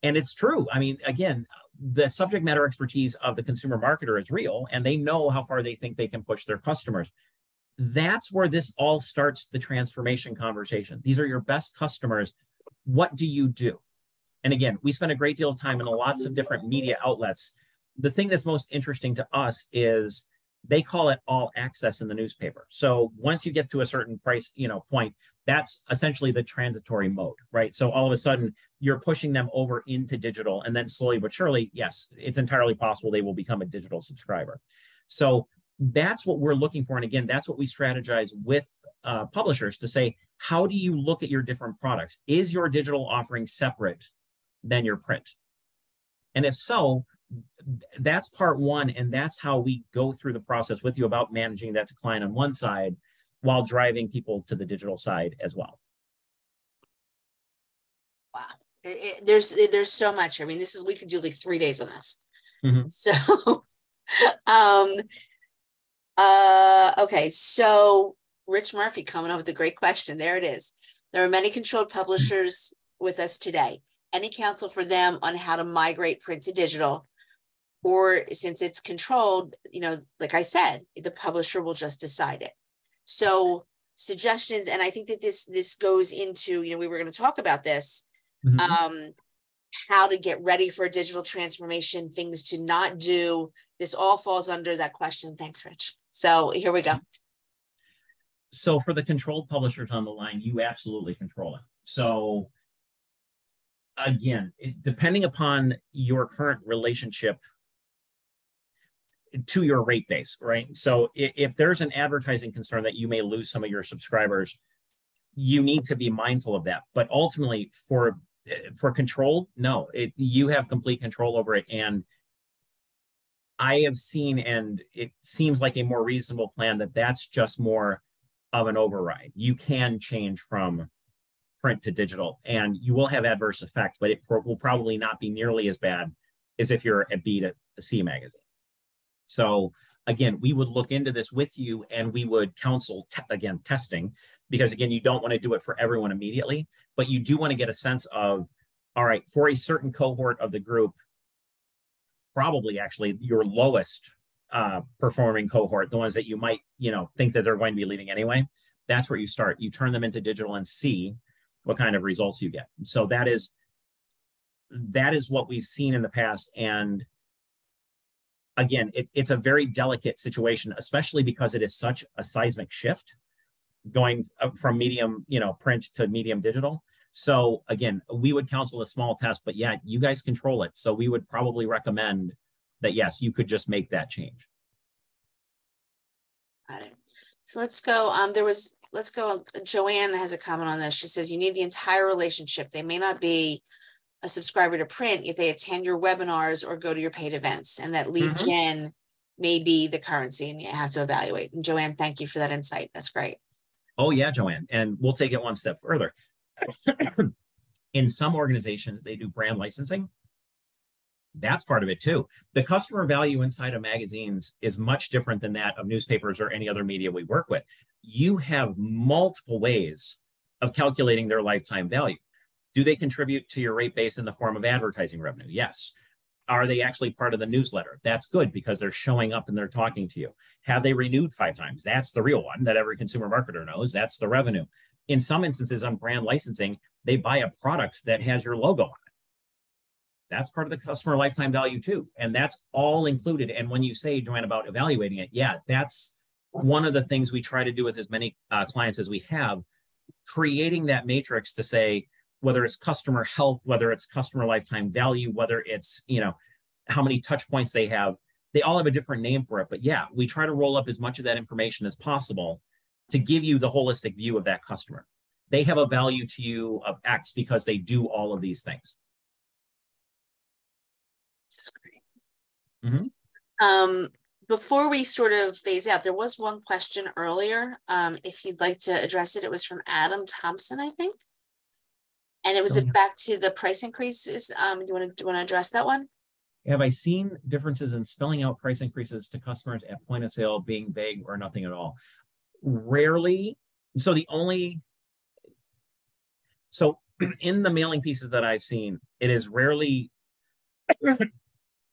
And it's true. I mean, again, the subject matter expertise of the consumer marketer is real, and they know how far they think they can push their customers. That's where this all starts the transformation conversation. These are your best customers. What do you do? And again, we spend a great deal of time in lots of different media outlets. The thing that's most interesting to us is they call it all access in the newspaper. So once you get to a certain price, point, that's essentially the transitory mode, right? So all of a sudden you're pushing them over into digital, and then slowly but surely, yes, it's entirely possible they will become a digital subscriber. So that's what we're looking for. And again, that's what we strategize with publishers to say, how do you look at your different products? Is your digital offering separate than your print? And if so, that's part one, and that's how we go through the process with you about managing that decline on one side while driving people to the digital side as well.
Wow, there's so much. I mean, we could do like 3 days on this.
Mm-hmm.
So, okay, so Rich Murphy coming up with a great question. There it is. There are many controlled publishers with us today. Any counsel for them on how to migrate print to digital? Or since it's controlled, like I said, the publisher will just decide it. So suggestions, and I think that this goes into, we were going to talk about this,
Mm-hmm.
How to get ready for a digital transformation, things to not do. This all falls under that question. Thanks, Rich. So here we go.
So for the controlled publishers on the line, you absolutely control it. So again, depending upon your current relationship to your rate base, right? So if there's an advertising concern that you may lose some of your subscribers, you need to be mindful of that. But ultimately, for control, no, you have complete control over it. And I have seen, and it seems like a more reasonable plan, that's just more of an override. You can change from print to digital, and you will have adverse effects, but it will probably not be nearly as bad as if you're a B2C magazine. So again, we would look into this with you, and we would counsel, testing, because again, you don't want to do it for everyone immediately, but you do want to get a sense of, all right, for a certain cohort of the group, probably actually your lowest performing cohort, the ones that you might, think that they're going to be leaving anyway, that's where you start. You turn them into digital and see what kind of results you get. So that is what we've seen in the past. And again, it's a very delicate situation, especially because it is such a seismic shift going from medium, print to medium digital. So again, we would counsel a small test, but yeah, you guys control it. So we would probably recommend that, yes, you could just make that change.
Got it. So let's go. Let's go. Joanne has a comment on this. She says, you need the entire relationship. They may not be a subscriber to print if they attend your webinars or go to your paid events, and that lead gen may be the currency, and you have to evaluate. And Joanne, thank you for that insight. That's great.
Oh yeah, Joanne. And we'll take it one step further. In some organizations, they do brand licensing. That's part of it too. The customer value inside of magazines is much different than that of newspapers or any other media we work with. You have multiple ways of calculating their lifetime value. Do they contribute to your rate base in the form of advertising revenue? Yes. Are they actually part of the newsletter? That's good because they're showing up and they're talking to you. Have they renewed 5 times? That's the real one that every consumer marketer knows. That's the revenue. In some instances on brand licensing, they buy a product that has your logo on it. That's part of the customer lifetime value too. And that's all included. And when you say, Joanne, about evaluating it, yeah, that's one of the things we try to do with as many clients as we have, creating that matrix to say, whether it's customer health, whether it's customer lifetime value, whether it's, how many touch points they have, They all have a different name for it, but yeah, we try to roll up as much of that information as possible to give you the holistic view of that customer. They have a value to you of X because they do all of these things.
Mm-hmm. Before we sort of phase out, there was one question earlier. If you'd like to address it, it was from Adam Thompson, I think. And it was back to the price increases. Do you want to address that one?
Have I seen differences in spelling out price increases to customers at point of sale being vague or nothing at all? Rarely. So in the mailing pieces that I've seen, it is rarely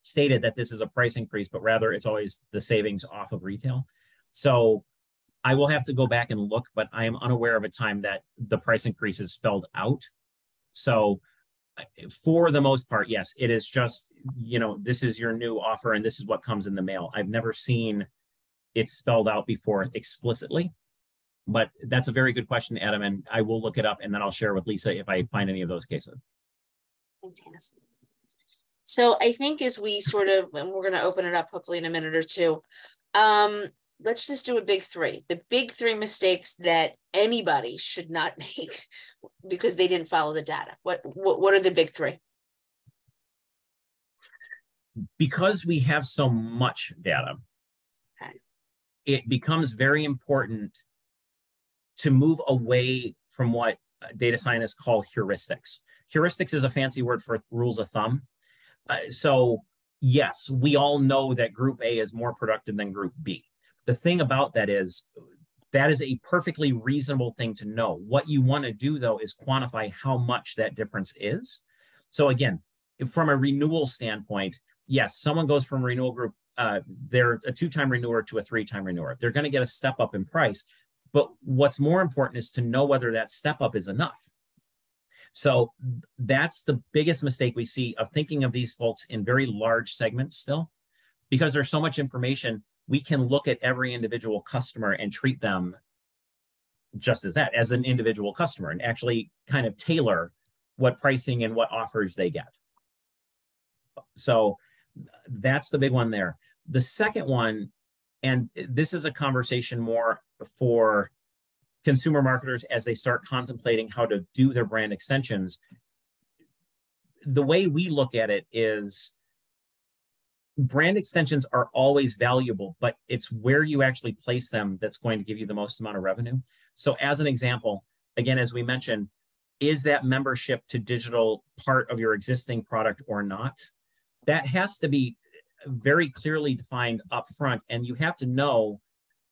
stated that this is a price increase, but rather it's always the savings off of retail. So I will have to go back and look, but I am unaware of a time that the price increase is spelled out. So for the most part, yes, it is just, this is your new offer and this is what comes in the mail. I've never seen it spelled out before explicitly, but that's a very good question, Adam, and I will look it up and then I'll share with Lisa if I find any of those cases.
Fantastic. So I think as we sort of, and we're going to open it up hopefully in a minute or two, let's just do a big three. The big three mistakes that anybody should not make because they didn't follow the data. What are the big three?
Because we have so much data, okay, it becomes very important to move away from what data scientists call heuristics. Heuristics is a fancy word for rules of thumb. So yes, we all know that group A is more productive than group B. The thing about that is a perfectly reasonable thing to know. What you want to do, though, is quantify how much that difference is. So again, from a renewal standpoint, yes, someone goes from renewal group, they're a 2-time renewer to a 3-time renewer. They're going to get a step up in price. But what's more important is to know whether that step up is enough. So that's the biggest mistake we see of thinking of these folks in very large segments still, because there's so much information. We can look at every individual customer and treat them just as that, as an individual customer, and actually kind of tailor what pricing and what offers they get. So that's the big one there. The second one, and this is a conversation more for consumer marketers as they start contemplating how to do their brand extensions. The way we look at it is brand extensions are always valuable, but it's where you actually place them that's going to give you the most amount of revenue. So as an example, again, as we mentioned, is that membership to digital part of your existing product or not? That has to be very clearly defined up front, and you have to know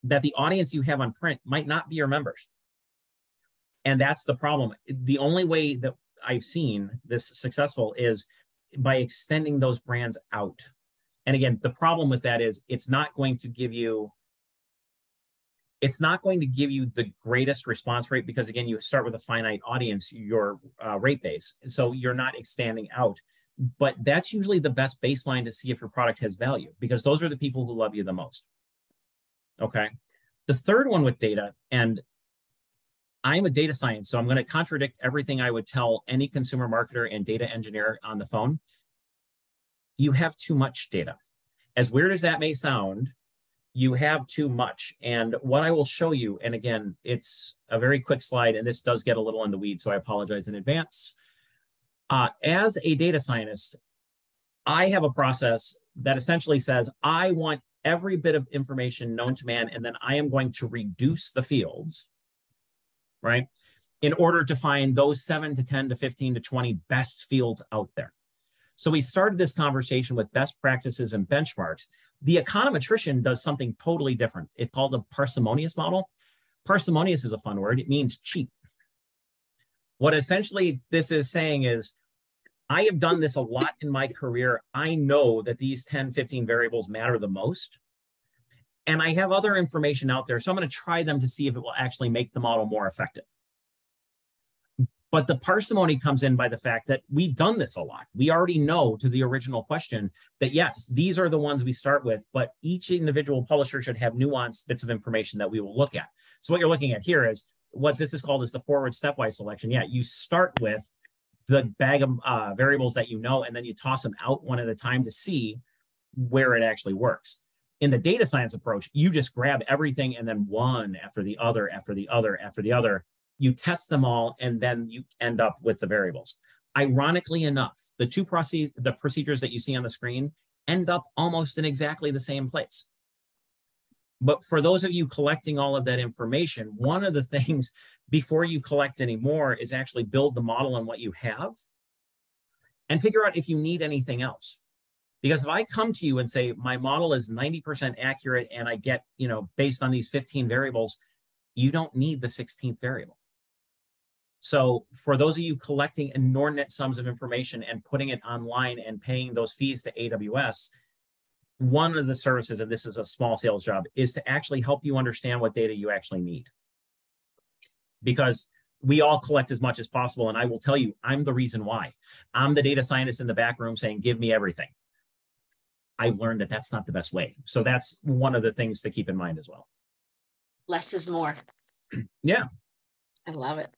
that the audience you have on print might not be your members. And that's the problem. The only way that I've seen this successful is by extending those brands out. And again, the problem with that is it's not going to give you the greatest response rate, because again, you start with a finite audience, your rate base. So you're not expanding out. But that's usually the best baseline to see if your product has value, because those are the people who love you the most. Okay. The third one with data, and I'm a data scientist, so I'm going to contradict everything I would tell any consumer marketer and data engineer on the phone. You have too much data. As weird as that may sound, you have too much. And what I will show you, and again, it's a very quick slide, and this does get a little in the weeds, so I apologize in advance. As a data scientist, I have a process that essentially says, I want every bit of information known to man, and then I am going to reduce the fields, right, in order to find those 7 to 10 to 15 to 20 best fields out there. So we started this conversation with best practices and benchmarks. The econometrician does something totally different. It's called a parsimonious model. Parsimonious is a fun word. It means cheap. What essentially this is saying is, I have done this a lot in my career. I know that these 10, 15 variables matter the most. And I have other information out there, so I'm going to try them to see if it will actually make the model more effective. But the parsimony comes in by the fact that we've done this a lot. We already know, to the original question, that yes, these are the ones we start with, but each individual publisher should have nuanced bits of information that we will look at. So what you're looking at here is what this is called is the forward stepwise selection. Yeah, you start with the bag of variables that you know, and then you toss them out one at a time to see where it actually works. In the data science approach, you just grab everything and then one after the other, after the other, after the other. You test them all, and then you end up with the variables. Ironically enough, the procedures that you see on the screen end up almost in exactly the same place. But for those of you collecting all of that information, one of the things before you collect any more is actually build the model on what you have and figure out if you need anything else. Because if I come to you and say, my model is 90% accurate and I get, based on these 15 variables, you don't need the 16th variable. So for those of you collecting inordinate sums of information and putting it online and paying those fees to AWS, one of the services, and this is a small sales job, is to actually help you understand what data you actually need. Because we all collect as much as possible. And I will tell you, I'm the reason why. I'm the data scientist in the back room saying, give me everything. I've learned that that's not the best way. So that's one of the things to keep in mind as well.
Less is more.
Yeah.
I love it.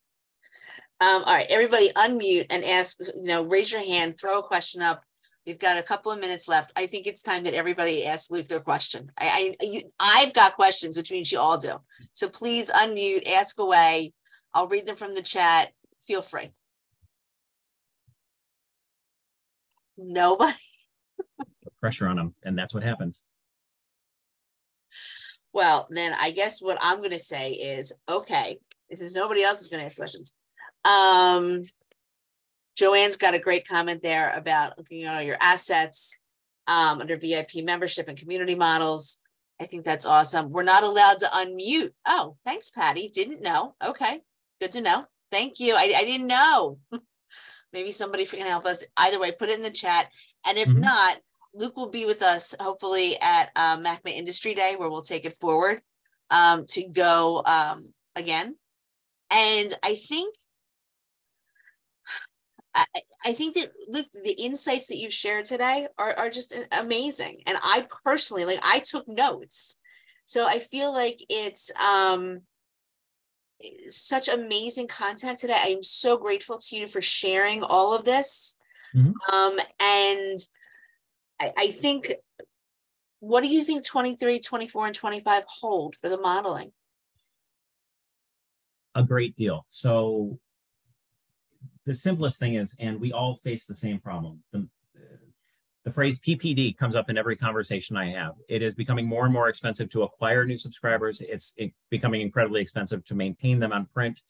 All right, everybody unmute and ask, raise your hand, throw a question up. We've got a couple of minutes left. I think it's time that everybody asks Luke their question. I've got questions, which means you all do. So please unmute, ask away. I'll read them from the chat. Feel free. Nobody?
Put pressure on them, and that's what happens.
Well, then I guess what I'm going to say is, okay, since nobody else is going to ask questions. Joanne's got a great comment there about looking at all your assets under VIP membership and community models. I think that's awesome. We're not allowed to unmute. Oh, thanks, Patty. Didn't know. Okay, good to know. Thank you. I didn't know. Maybe somebody can help us. Either way, put it in the chat. And if not, Luke will be with us hopefully at MACMA Industry Day, where we'll take it forward to go again. And I think that Luke, the insights that you've shared today are just amazing. And I personally, I took notes. So I feel like it's such amazing content today. I'm so grateful to you for sharing all of this. And I think, what do you think 23, 24, and 25 hold for the modeling?
A great deal. So the simplest thing is, and we all face the same problem. The phrase PPD comes up in every conversation I have. It is becoming more and more expensive to acquire new subscribers. It's becoming incredibly expensive to maintain them on print.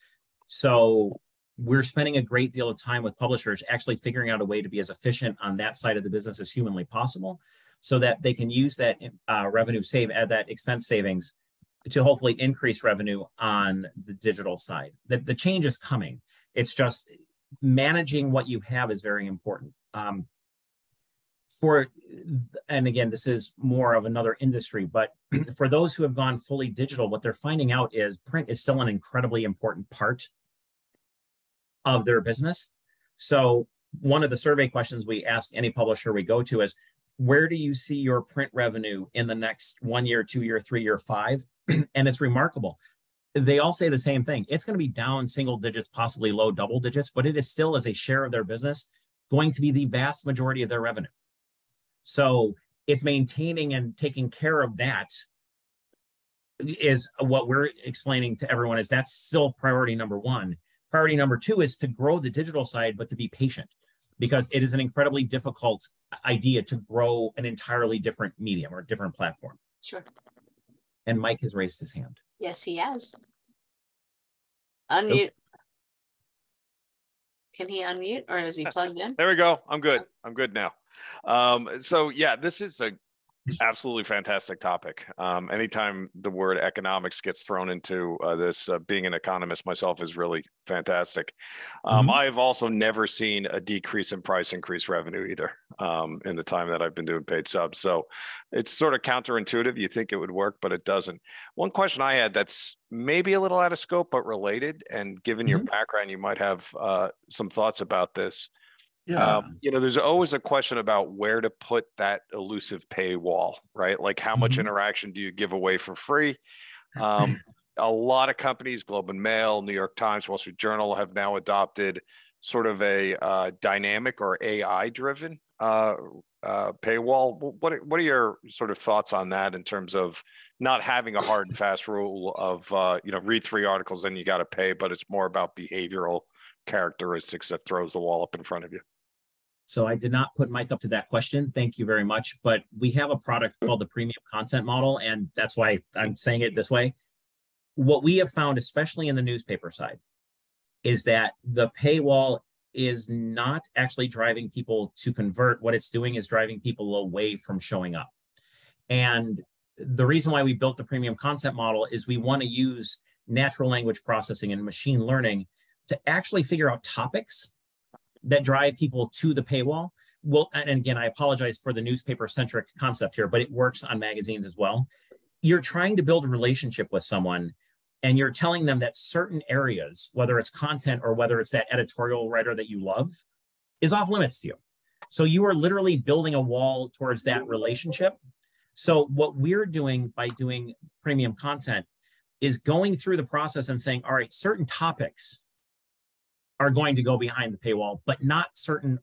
So we're spending a great deal of time with publishers actually figuring out a way to be as efficient on that side of the business as humanly possible, so that they can use that that expense savings to hopefully increase revenue on the digital side. The change is coming. It's just managing what you have is very important. And again, this is more of another industry, but for those who have gone fully digital, what they're finding out is print is still an incredibly important part of their business. So one of the survey questions we ask any publisher we go to is, where do you see your print revenue in the next 1 year, 2 year, 3 year, 5? And it's remarkable. They all say the same thing. It's going to be down single digits, possibly low double digits, but it is still, as a share of their business, going to be the vast majority of their revenue. So it's maintaining and taking care of that is what we're explaining to everyone, is that's still priority number one. Priority number two is to grow the digital side, but to be patient, because it is an incredibly difficult idea to grow an entirely different medium or different platform.
Sure.
And Mike has raised his hand.
Yes, he has. Unmute. Can he unmute, or is he plugged in?
There we go. I'm good. I'm good now. So yeah, this is a absolutely fantastic topic. Anytime the word economics gets thrown into this, being an economist myself is really fantastic. I've also never seen a decrease in price increase revenue either in the time that I've been doing paid subs. So it's sort of counterintuitive. You think it would work, but it doesn't. One question I had that's maybe a little out of scope, but related, and given your background, you might have some thoughts about this.
Yeah.
There's always a question about where to put that elusive paywall, right? Like, how much interaction do you give away for free? A lot of companies, Globe and Mail, New York Times, Wall Street Journal, have now adopted sort of a dynamic or AI driven paywall. What are your sort of thoughts on that in terms of not having a hard and fast rule of read 3 articles then you got to pay, but it's more about behavioral characteristics that throws the wall up in front of you?
So I did not put Mike up to that question. Thank you very much. But we have a product called the premium content model, and that's why I'm saying it this way. What we have found, especially in the newspaper side, is that the paywall is not actually driving people to convert. What it's doing is driving people away from showing up. And the reason why we built the premium content model is we want to use natural language processing and machine learning to actually figure out topics that drive people to the paywall. Well, and again, I apologize for the newspaper-centric concept here, but it works on magazines as well. You're trying to build a relationship with someone, and you're telling them that certain areas, whether it's content or whether it's that editorial writer that you love, is off limits to you. So you are literally building a wall towards that relationship. So what we're doing by doing premium content is going through the process and saying, all right, certain topics are going to go behind the paywall, but not certain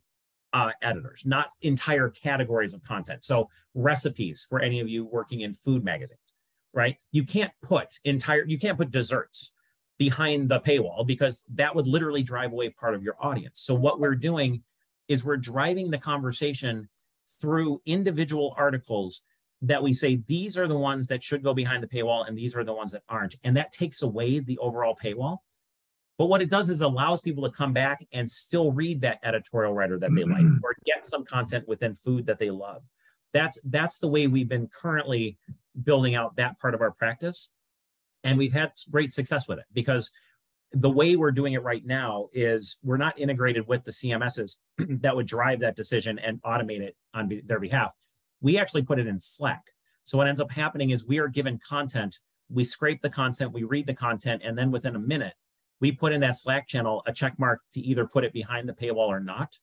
editors, not entire categories of content. So recipes for any of you working in food magazines, right? You can't put desserts behind the paywall because that would literally drive away part of your audience. So what we're doing is we're driving the conversation through individual articles that we say, these are the ones that should go behind the paywall and these are the ones that aren't. And that takes away the overall paywall. But what it does is allows people to come back and still read that editorial writer that they like, or get some content within food that they love. That's the way we've been currently building out that part of our practice. And we've had great success with it because the way we're doing it right now is we're not integrated with the CMSs that would drive that decision and automate it on their behalf. We actually put it in Slack. So what ends up happening is we are given content, we scrape the content, we read the content, and then within a minute, we put in that Slack channel a check mark to either put it behind the paywall or not.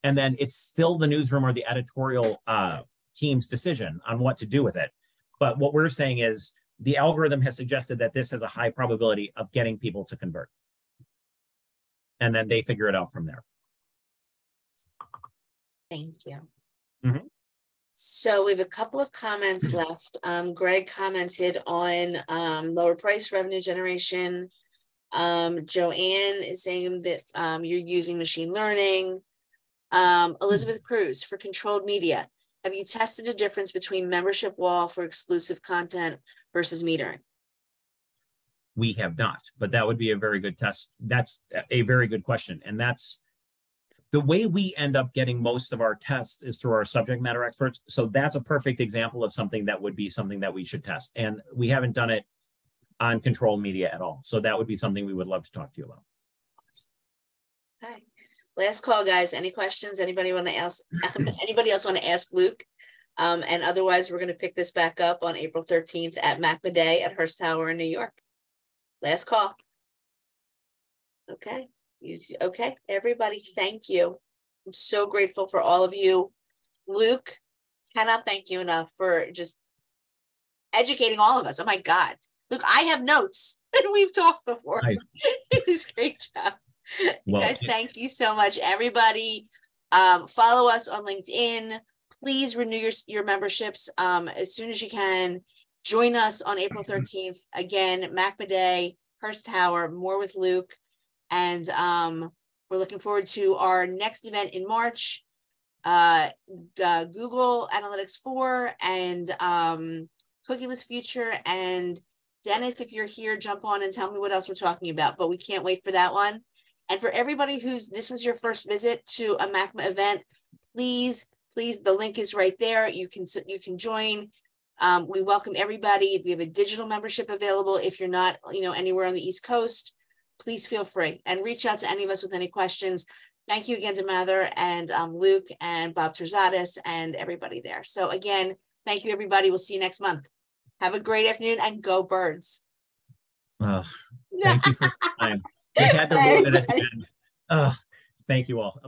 And then it's still the newsroom or the editorial team's decision on what to do with it. But what we're saying is the algorithm has suggested that this has a high probability of getting people to convert. And then they figure it out from there.
Thank you.
Mm-hmm.
So we have a couple of comments left. Greg commented on lower price revenue generation. Joanne is saying that you're using machine learning. Elizabeth Cruz, for controlled media, have you tested a difference between membership wall for exclusive content versus metering?
We have not, but that would be a very good test. That's a very good question. And that's the way we end up getting most of our tests is through our subject matter experts. So that's a perfect example of something that would be something that we should test. And we haven't done it on controlled media at all. So that would be something we would love to talk to you about.
Okay. Last call, guys. Any questions? Anybody want to ask? Anybody else want to ask Luke? And otherwise, we're going to pick this back up on April 13th at MACMA Day at Hearst Tower in New York. Last call. Okay. Okay, everybody, thank you. I'm so grateful for all of you. Luke, cannot thank you enough for just educating all of us. Oh my God. Luke, I have notes that we've talked before.
Nice.
It was a great job.
Well,
guys, thank you so much, everybody. Follow us on LinkedIn. Please renew your memberships as soon as you can. Join us on April 13th. Again, MACMA Day, Hearst Tower, more with Luke. And we're looking forward to our next event in March, Google Analytics 4 and Cookieless Future. And Dennis, if you're here, jump on and tell me what else we're talking about. But we can't wait for that one. And for everybody this was your first visit to a MACMA event, please, the link is right there. You can join. We welcome everybody. We have a digital membership available. If you're not, anywhere on the East Coast, please feel free and reach out to any of us with any questions. Thank you again to Mather and Luke and Bob Terzadas and everybody there. So again, thank you, everybody. We'll see you next month. Have a great afternoon and go Birds.
Thank you for your time. Just had to move it at the end. Thank you all.